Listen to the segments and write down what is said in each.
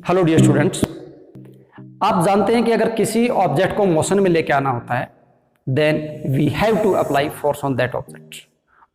Hello dear students, आप जानते हैं कि अगर किसी ऑब्जेक्ट को मोशन में लेके आना होता है then we have to apply force on that object,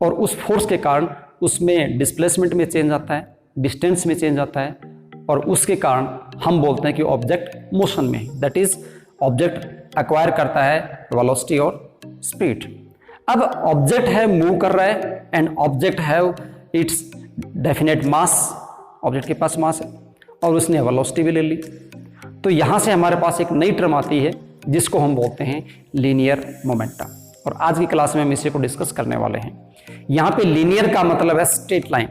और उस फोर्स के कारण उसमें डिस्प्लेसमेंट में चेंज आता है, डिस्टेंस में चेंज आता है, और उसके कारण हम बोलते हैं कि ऑब्जेक्ट मोशन में है। दैट इज ऑब्जेक्ट एक्वायर करता है वेलोसिटी और स्पीड। अब ऑब्जेक्ट है मूव कर रहा है and object have it's definite mass, object के पास मास है और उसने वेलोसिटी भी ले ली। तो यहां से हमारे पास एक नई टर्म आती है जिसको हम बोलते हैं लीनियर मोमेंटम, और आज की क्लास में हम इसी को डिस्कस करने वाले हैं। यहां पे लीनियर का मतलब है स्ट्रेट लाइन,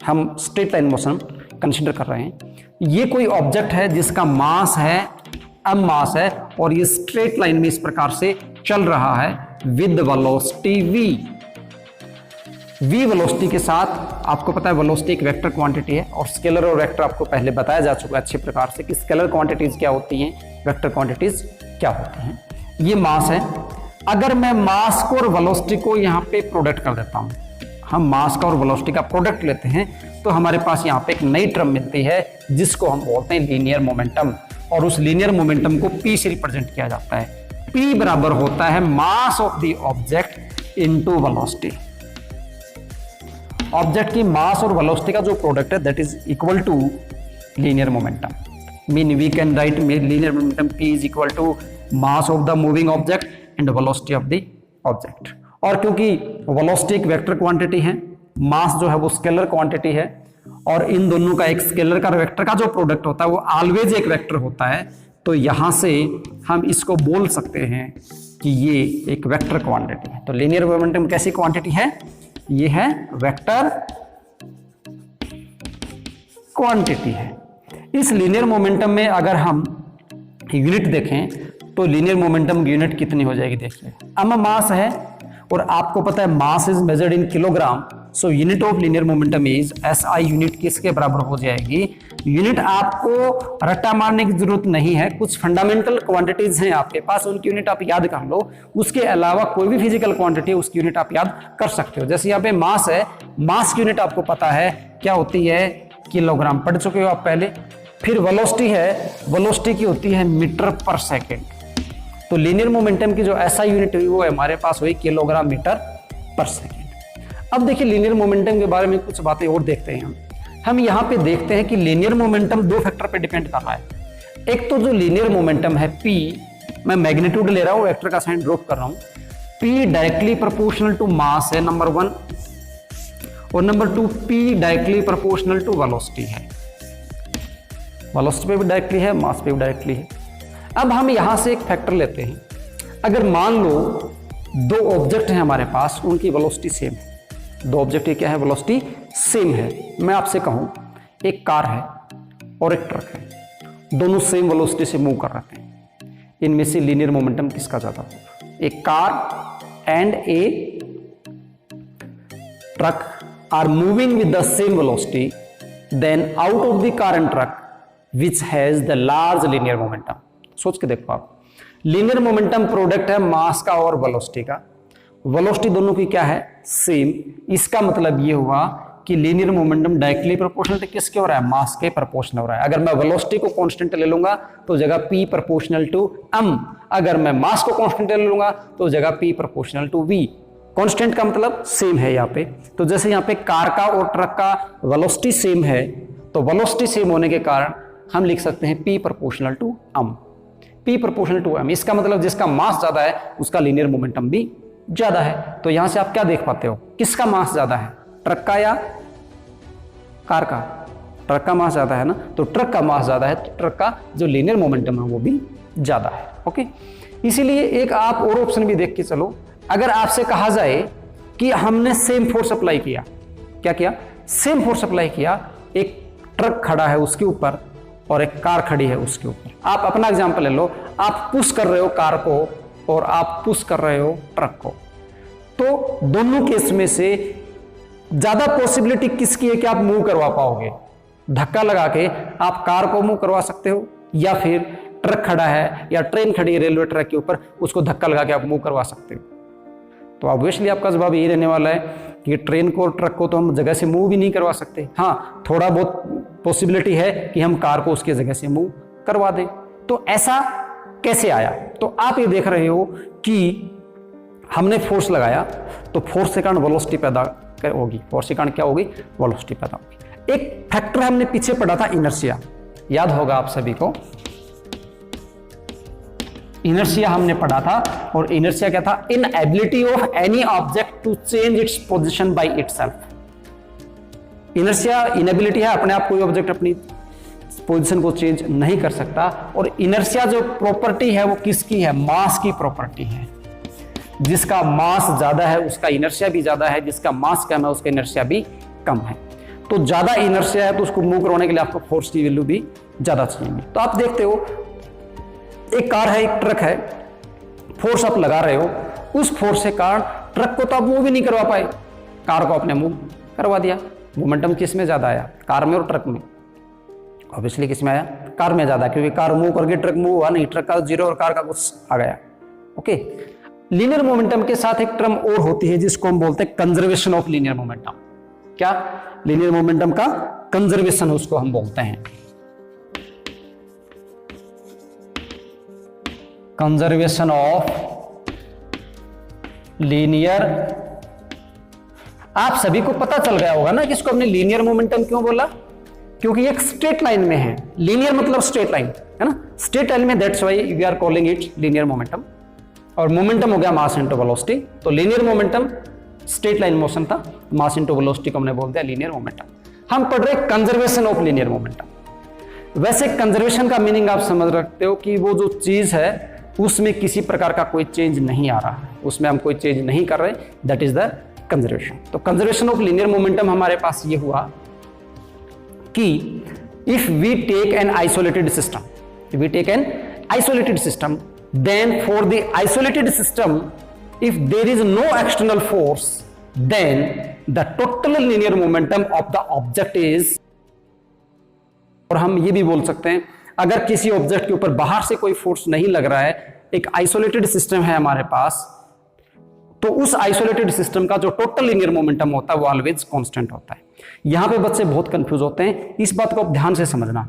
हम स्ट्रेट लाइन मोशन कंसीडर कर रहे हैं। ये कोई ऑब्जेक्ट है जिसका मास है, एम मास है, और ये स्ट्रेट लाइन में इस प्रकार से चल रहा है विद वेलोसिटी v वेलोसिटी के साथ। आपको पता है वेलोसिटी एक वेक्टर क्वांटिटी है, और स्केलर और वेक्टर आपको पहले बताया जा चुका है अच्छे प्रकार से कि स्केलर क्वांटिटीज क्या होती हैं, वेक्टर क्वांटिटीज क्या होती हैं। ये मास है। अगर मैं मास को और वेलोसिटी को यहाँ पे प्रोडक्ट कर देता हूँ, हम मास का और वेलोसिटी का प्रोडक्ट लेते हैं, तो हमारे पास यहाँ पे एक नई टर्म मिलती है जिसको हम बोलते हैं लीनियर मोमेंटम, और उस लीनियर मोमेंटम को P से रिप्रेजेंट किया जाता है। P बराबर होता है mass of the object into velocity. Object की मास और वेलोसिटी का जो प्रोडक्ट है that is equal to linear momentum. Mean we can write linear momentum P is equal to mass of the moving object and velocity of the object. और क्योंकि velocity एक vector quantity है, मास जो है वो स्केलर क्वांटिटी है, और इन दोनों का एक स्केलर का वेक्टर का जो प्रोडक्ट होता है वो ऑलवेज एक वेक्टर होता है, तो यहां से हम इसको बोल सकते हैं कि ये एक वेक्टर क्वांटिटी है। तो लीनियर मोमेंटम कैसी क्वांटिटी है? ये है वेक्टर क्वांटिटी है। इस लीनियर मोमेंटम में अगर हम यूनिट देखें तो लीनियर मोमेंटम की यूनिट कितनी हो जाएगी? देखिए, एम मास है और आपको पता है mass is measured in kilogram, so unit of linear momentum is SI। Unit किसके बराबर हो जाएगी? यूनिट आपको रट्टा मारने की जरूरत नहीं है, कुछ फंडामेंटल क्वांटिटीज हैं आपके पास, उनकी यूनिट आप याद कर लो। उसके अलावा कोई भी फिजिकल क्वांटिटी है उसकी यूनिट आप याद कर सकते हो। जैसे यहाँ पे मास है, मास की यूनिट आपको पता है क्या होती है? किलोग्राम, पढ़ चुके हो आप पहले। फिर वेलोसिटी है, वेलोसिटी की होती है मीटर पर सेकेंड। तो लीनियर मोमेंटम की जो SI यूनिट हुई वो हमारे पास हुई किलोग्राम मीटर पर सेकेंड। अब देखिए लीनियर मोमेंटम के बारे में कुछ बातें और देखते हैं हम यहाँ पे देखते हैं कि लीनियर मोमेंटम दो फैक्टर पे डिपेंड कर रहा है। एक तो जो लीनियर मोमेंटम है P, मैं मैग्नीट्यूड ले रहा हूँ, वेक्टर का साइन ड्रॉप कर रहा हूँ। P directly proportional to mass है, नंबर 1, और number 2 P directly proportional to velocity है। वेलोसिटी पे भी डायरेक्टली है, मास पे भी डायरेक्टली है। अब हम यहां से एक फैक्टर लेते हैं। अगर मान लो दो ऑब्जेक्ट हैं हमारे पास, उनकी वेलोसिटी सेम है। दो ऑब्जेक्ट की क्या है? वेलोसिटी सेम है। मैं आपसे कहूं एक कार है और एक ट्रक है, दोनों सेम वेलोसिटी से मूव कर रहे हैं, इनमें से लीनियर मोमेंटम किसका ज्यादा होगा? एक car and a truck are moving with the same velocity, then out of the car and truck which has the large linear momentum. सोच के देखो आप, लीनियर मोमेंटम प्रोडक्ट है मास का और वेलोसिटी का। वेलोसिटी दोनों की क्या है? सेम। इसका मतलब ये हुआ कि लीनियर मोमेंटम डायरेक्टली प्रोपोर्शनल किसके हो रहा है? मास के प्रोपोर्शनल हो रहा है। अगर मैं वेलोसिटी को कांस्टेंट ले लूंगा तो जगह P प्रोपोर्शनल टू m, अगर मैं मास को कांस्टेंट ले लूंगा तो जगह P proportional to v। Constant का मतलब सेम है यहाँ पे। तो जैसे यहाँ पे कार का और ट्रक का वेलोसिटी सेम है, तो वेलोसिटी सेम होने के कारण हम लिख सकते हैं P proportional to m। P proportional to m, इसका मतलब जिसका मास ज्यादा है उसका लीनियर मोमेंटम भी ज्यादा है। तो यहां से आप क्या देख पाते हो? किसका मास ज्यादा है, ट्रक का या कार का? ट्रक का मास ज्यादा है ना, तो ट्रक का मास ज्यादा है, तो ट्रक का जो लीनियर मोमेंटम है वो भी ज्यादा है। ओके, इसीलिए एक आप और ऑप्शन भी देख के चलो। अगर आपसे कहा जाए कि हमने सेम फोर्स अप्लाई किया, क्या किया? सेम फोर्स अप्लाई किया, एक ट्रक खड़ा है उसके ऊपर और एक कार खड़ी है उसके ऊपर। आप अपना एग्जांपल ले लो, आप पुश कर रहे हो कार को और आप पुश कर रहे हो ट्रक को, तो दोनों केस में से ज्यादा पॉसिबिलिटी किसकी है कि आप मूव करवा पाओगे? धक्का लगा के आप कार को मूव करवा सकते हो, या फिर ट्रक खड़ा है या ट्रेन खड़ी है रेलवे ट्रैक के ऊपर, उसको धक्का लगा के आप मूव करवा सकते हो। तो ऑब्वियसली आपका जवाब ये रहने वाला है कि ट्रेन को और ट्रक को तो हम जगह से मूव भी नहीं करवा सकते। हाँ, थोड़ा बहुत पॉसिबिलिटी है कि हम कार को उसके जगह से मूव करवा दें। तो ऐसा कैसे आया? तो आप ये देख रहे हो कि हमने फोर्स लगाया तो फोर्स के कारण वेलोसिटी पैदा होगी, फोर्स के कारण क्या होगी? वेलोसिटी पैदा होगी। एक फैक्टर हमने पीछे पढ़ा था इनर्शिया, याद होगा आप सभी को, इनर्शिया हमने पढ़ा था। और इनर्शिया क्या था? Inability of any object to change its position by itself. Inertia inability है, अपने आप कोई ऑब्जेक्ट अपनी पोजीशन को चेंज नहीं कर सकता। और इनर्शिया जो प्रॉपर्टी है वो किसकी है? मास की प्रॉपर्टी है। जिसका मास ज्यादा है उसका इनर्शिया भी ज्यादा है, जिसका मास कम है उसका इनर्शिया भी कम है। तो ज्यादा इनर्शिया है तो उसको मूव करवाने के लिए आपको फोर्स की वैल्यू भी ज्यादा चाहिए। तो आप देखते हो एक कार है, एक ट्रक है, फोर्स आप लगा रहे हो, उस फोर्स से कारण ट्रक को तो आप मूव भी नहीं करवा पाए, कार को आपने मूव करवा दिया। मोमेंटम किस में ज्यादा आया? कार में और ट्रक में? ऑब्वियसली किस में आया? कार में ज्यादा, क्योंकि कार मूव करके ट्रक मूव हुआ नहीं, ट्रक का जीरो और कार का कुछ आ गया। ओके, लीनियर मोमेंटम के साथ एक टर्म और होती है जिसको हम बोलते हैं कंजर्वेशन ऑफ लीनियर मोमेंटम। क्या? लीनियर मोमेंटम का कंजर्वेशन उसको हम बोलते हैं, कंजर्वेशन ऑफ लीनियर। आप सभी को पता चल गया होगा ना कि इसको हमने लीनियर मोमेंटम क्यों बोला? क्योंकि एक स्ट्रेट लाइन में है। लीनियर मतलब स्ट्रेट लाइन है ना, स्ट्रेट लाइन में, that's why we are calling it linear momentum. और मोमेंटम हो गया मास इनटू वेलोसिटी, तो linear momentum straight line motion था, मास इनटू वेलोसिटी को हमने बोल दिया लीनियर मोमेंटम। हम पढ़ रहे कंजर्वेशन ऑफ लीनियर मोमेंटम। वैसे कंजर्वेशन का मीनिंग आप समझ रखते हो कि वो जो चीज है उसमें किसी प्रकार का कोई चेंज नहीं आ रहा है, उसमें हम कोई चेंज नहीं कर रहे, दैट इज द कंजर्वेशन। तो कंजर्वेशन ऑफ लीनियर मोमेंटम हमारे पास ये हुआ कि if we take an isolated system, we take an isolated system, then for the isolated system if there is no external force then the total linear momentum of the object is, और हम ये भी बोल सकते हैं अगर किसी object के ऊपर बाहर से कोई फोर्स नहीं लग रहा है, एक आइसोलेटेड सिस्टम है हमारे पास, तो उस आइसोलेटेड सिस्टम का जो टोटल लीनियर मोमेंटम होता है वो ऑलवेज कांस्टेंट होता है। यहां पे बच्चे बहुत कंफ्यूज होते हैं, इस बात को आप ध्यान से समझना।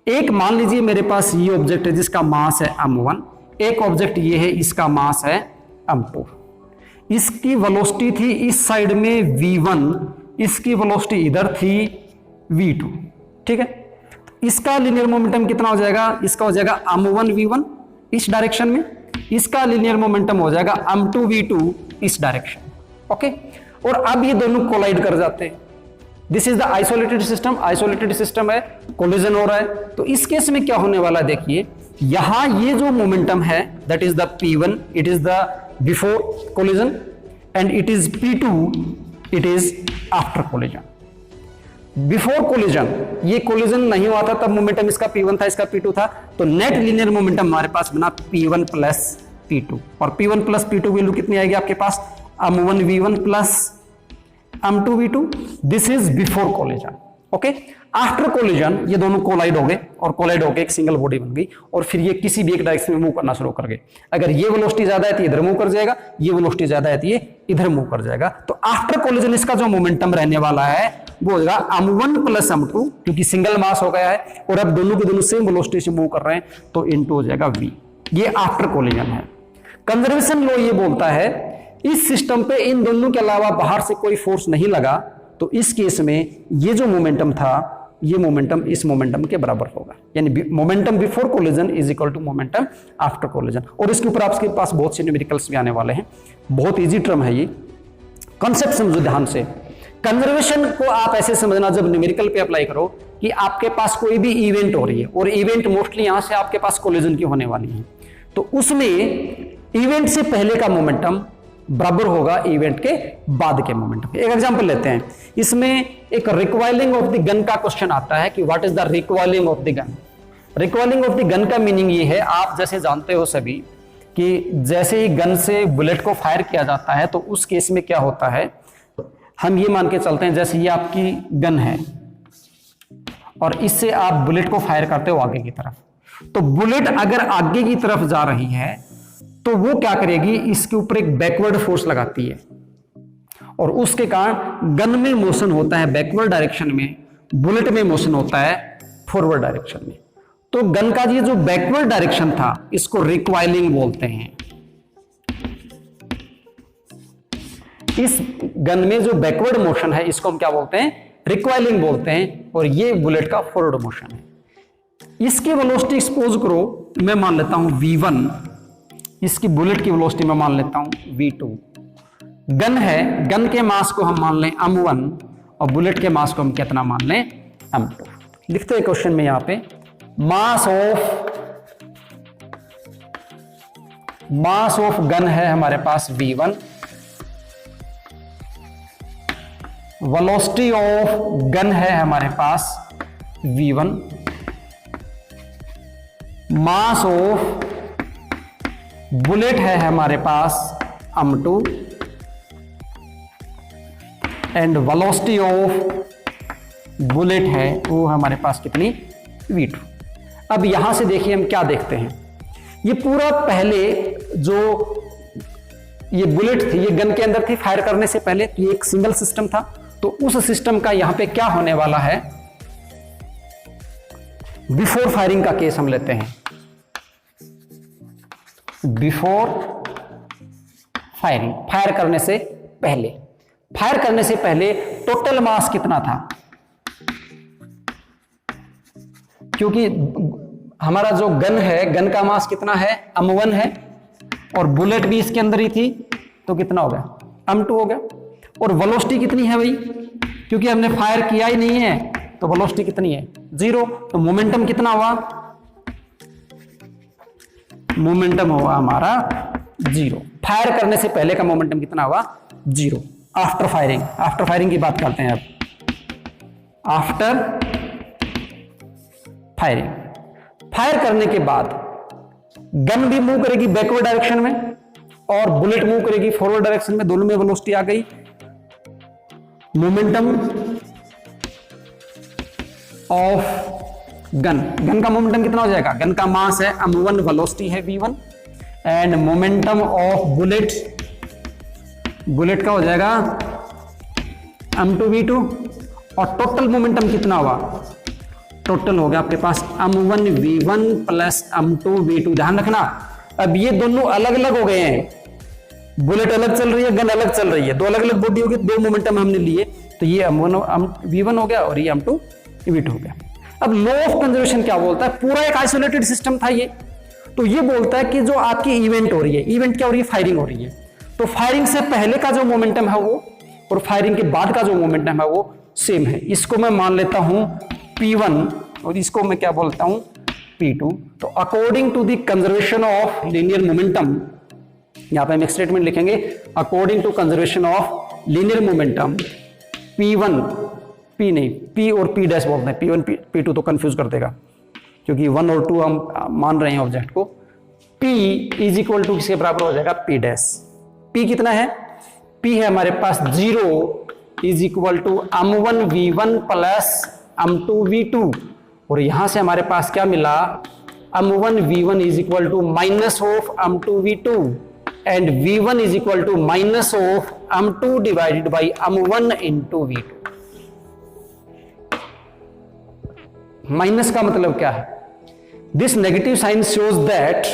एक मान लीजिए मेरे पास ये ऑब्जेक्ट है जिसका मास है m1, एक ऑब्जेक्ट ये है इसका मास है m2। इसकी वेलोसिटी थी इस साइड में v1, इसकी वेलोसिटी इधर थी v2, ठीक है। इसका लीनियर मोमेंटम कितना हो जाएगा? इसका हो जाएगा m1 v1 इस डायरेक्शन में, इसका लीनियर मोमेंटम हो जाएगा m2 v2 इस डायरेक्शन, ओके। और अब ये दोनों कोलाइड कर जाते हैं। This is the isolated system, isolated system है, कोलिजन हो रहा है। तो इस केस में क्या होने वाला है? देखिए यहां ये जो मोमेंटम है that is the p1, it is the before collision, and it is p2, it is after collision. Before collision, ये कोलिजन नहीं हुआ था तब मोमेंटम इसका p1 था, इसका p2 था, तो नेट लीनियर मोमेंटम हमारे पास बना p1 प्लस p2। और p1 प्लस p2 वैल्यू कितनी आएगी आपके पास? m1 v1 plus m2 v2। This is before collision, okay. After collision ये दोनों कोलाइड हो गए, और कोलाइड होकर एक सिंगल बॉडी बन गई, और फिर ये किसी भी एक डायरेक्शन में मूव करना शुरू कर गए। अगर ये वेलोसिटी ज्यादा है तो इधर मूव कर जाएगा, ये वेलोसिटी ज्यादा है तो ये इधर मूव कर जाएगा। तो आफ्टर कोलिजन इसका जो मोमेंटम रहने वाला है वो होगा m1 प्लस m2, क्योंकि सिंगल मास हो गया है और अब दोनों के दोनों सेम वेलोसिटी से मूव कर रहे हैं, तो इनटू हो जाएगा v। ये आफ्टर कोलिजन है। कंजर्वेशन लॉ ये बोलता है इस सिस्टम पे इन दोनों के अलावा बाहर से कोई फोर्स नहीं लगा, तो इस केस में ये जो मोमेंटम था ये मोमेंटम इस मोमेंटम के बराबर होगा, यानी momentum before collision is equal to momentum after collision. और इसके ऊपर आपके पास बहुत से न्यूमेरिकल्स भी आने वाले हैं, बहुत इजी टर्म है ये, कॉन्सेप्ट समझो ध्यान से। कंजर्वेशन को आप ऐसे समझना, जब न्यूमेरिकल पे अप्लाई करो कि आपके पास कोई भी इवेंट हो रही है, और इवेंट मोस्टली यहां से आपके पास कोलिजन की होने वाली है, तो उसमें इवेंट से पहले का मोमेंटम बराबर होगा इवेंट के बाद के मोमेंटम। एक एग्जांपल लेते हैं, इसमें एक रिकॉइलिंग ऑफ द गन का क्वेश्चन आता है कि what is the recoiling of the gun. Recoiling of the gun का मीनिंग ये है, आप जैसे जानते हो सभी कि जैसे ही गन से बुलेट को फायर किया जाता है तो उस केस में क्या होता है, हम ये मान के चलते हैं जैसे ये आपकी गन है और इससे आप बुलेट को फायर करते हो आगे की तरफ, तो बुलेट अगर आगे की तरफ जा रही है तो वो क्या करेगी, इसके ऊपर एक बैकवर्ड फोर्स लगाती है, और उसके कारण गन में मोशन होता है बैकवर्ड डायरेक्शन में, बुलेट में मोशन होता है फॉरवर्ड डायरेक्शन में। तो गन का ये जो बैकवर्ड डायरेक्शन था इसको रिक्वाइलिंग बोलते हैं। इस गन में जो बैकवर्ड मोशन है इसको हम क्या बोलते हैं, रिक्वाइलिंग बोलते हैं, और ये बुलेट का फॉरवर्ड मोशन है। इसकी वेलोसिटी एक्सपोज करो, मैं मान लेता हूं v1, इसकी बुलेट की वेलोसिटी मैं मान लेता हूं v2। गन है, गन के मास को हम मान लें m1 और बुलेट के मास को हम कितना मान लें m2। लिखते हैं क्वेश्चन में यहां पे मास ऑफ गन है हमारे पास v1, वेलोसिटी ऑफ गन है हमारे पास v1, मास ऑफ बुलेट है हमारे पास m2 and velocity of bullet है वो हमारे पास कितनी v2। अब यहां से देखिए हम क्या देखते हैं, ये पूरा पहले जो ये बुलेट थी ये गन के अंदर थी फायर करने से पहले, तो ये एक सिंगल सिस्टम था। तो उस सिस्टम का यहां पे क्या होने वाला है, बिफोर फायरिंग का केस हम लेते हैं। बिफोर फायरिंग, फायर करने से पहले, फायर करने से पहले टोटल मास कितना था, क्योंकि हमारा जो गन है गन का मास कितना है m1 है और बुलेट भी इसके अंदर ही थी, तो कितना हो गया m2 हो गया। और वेलोसिटी कितनी है भाई, क्योंकि हमने फायर किया ही नहीं है तो वेलोसिटी कितनी है 0। तो मोमेंटम कितना हुआ, मोमेंटम हुआ हमारा 0। फायर करने से पहले का मोमेंटम कितना हुआ 0। आफ्टर फायरिंग, आफ्टर फायरिंग की बात करते हैं अब। आफ्टर फायरिंग, फायर करने के बाद गन भी मूव करेगी बैकवर्ड डायरेक्शन में और बुलेट मूव करेगी फॉरवर्ड डायरेक्शन में, दोनों में वेलोसिटी आ गई। मोमेंटम ऑफ गन, गन का मोमेंटम कितना हो जाएगा, गन का मास है m1, वेलोसिटी है v1 and momentum of bullet, bullet का हो जाएगा m2 v2 और टोटल मोमेंटम कितना हुआ, टोटल हो गया आपके पास m1 v1 plus m2 v2। ध्यान रखना अब ये दोनों अलग अलग हो गए हैं, बुलेट अलग चल रही है गन अलग चल रही है, दो अलग अलग बॉडी होगी, दो मोमेंटम हमने लिए, तो ये m1 v1 हो गया और ये m2 v2 हो गया। अब लॉ ऑफ कंजर्वेशन क्या बोलता है, पूरा एक आइसोलेटेड सिस्टम था ये, तो ये बोलता है कि जो आपकी इवेंट हो रही है, इवेंट क्या हो रही है, फायरिंग हो रही है, तो फायरिंग से पहले का जो मोमेंटम है वो और फायरिंग के बाद का जो मोमेंटम है वो सेम है। इसको मैं मान लेता हूं P1 और इसको मैं क्या बोलता हूं P2। तो according to the conservation of linear momentum, यहां पे हम एक स्टेटमेंट लिखेंगे, according to conservation of linear momentum P1, P नहीं P और P डैश बोलते हैं, P1 P2 तो कंफ्यूज कर देगा क्योंकि 1 और 2 हम मान रहे हैं ऑब्जेक्ट को। P इज इक्वल टू किसके बराबर हो जाएगा P डैश। P कितना है, P है हमारे पास 0 is equal to m1 v1 plus m2 v2 और यहां से हमारे पास क्या मिला, m1 v1 is equal to minus of m2 v2 and v1 is equal to minus of m2 divided by m1 into v2। Minus का मतलब क्या है, this negative sign shows that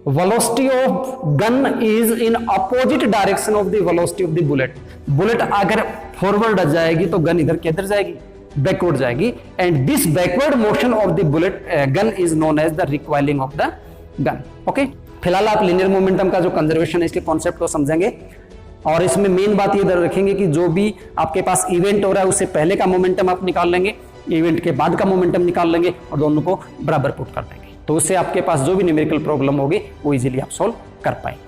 velocity of gun is in opposite direction of the velocity of the bullet. Bullet अगर forward जाएगी तो gun इधर किधर जाएगी, बैकवर्ड जाएगी, and this backward motion of the bullet gun is known as the रिक्वाइलिंग of the gun. Okay, फिलहाल आप linear momentum का जो कंजर्वेशन है इसके कॉन्सेप्ट को समझेंगे और इसमें मेन बात ये रखेंगे कि जो भी आपके पास इवेंट हो रहा है उससे पहले का मोमेंटम आप निकाल लेंगे, इवेंट के बाद का मोमेंटम निकाल लेंगे और दोनों को बराबर पुट कर देंगे, तो उससे आपके पास जो भी न्यूमेरिकल प्रॉब्लम होगी वो इजीली आप सॉल्व कर पाएंगे।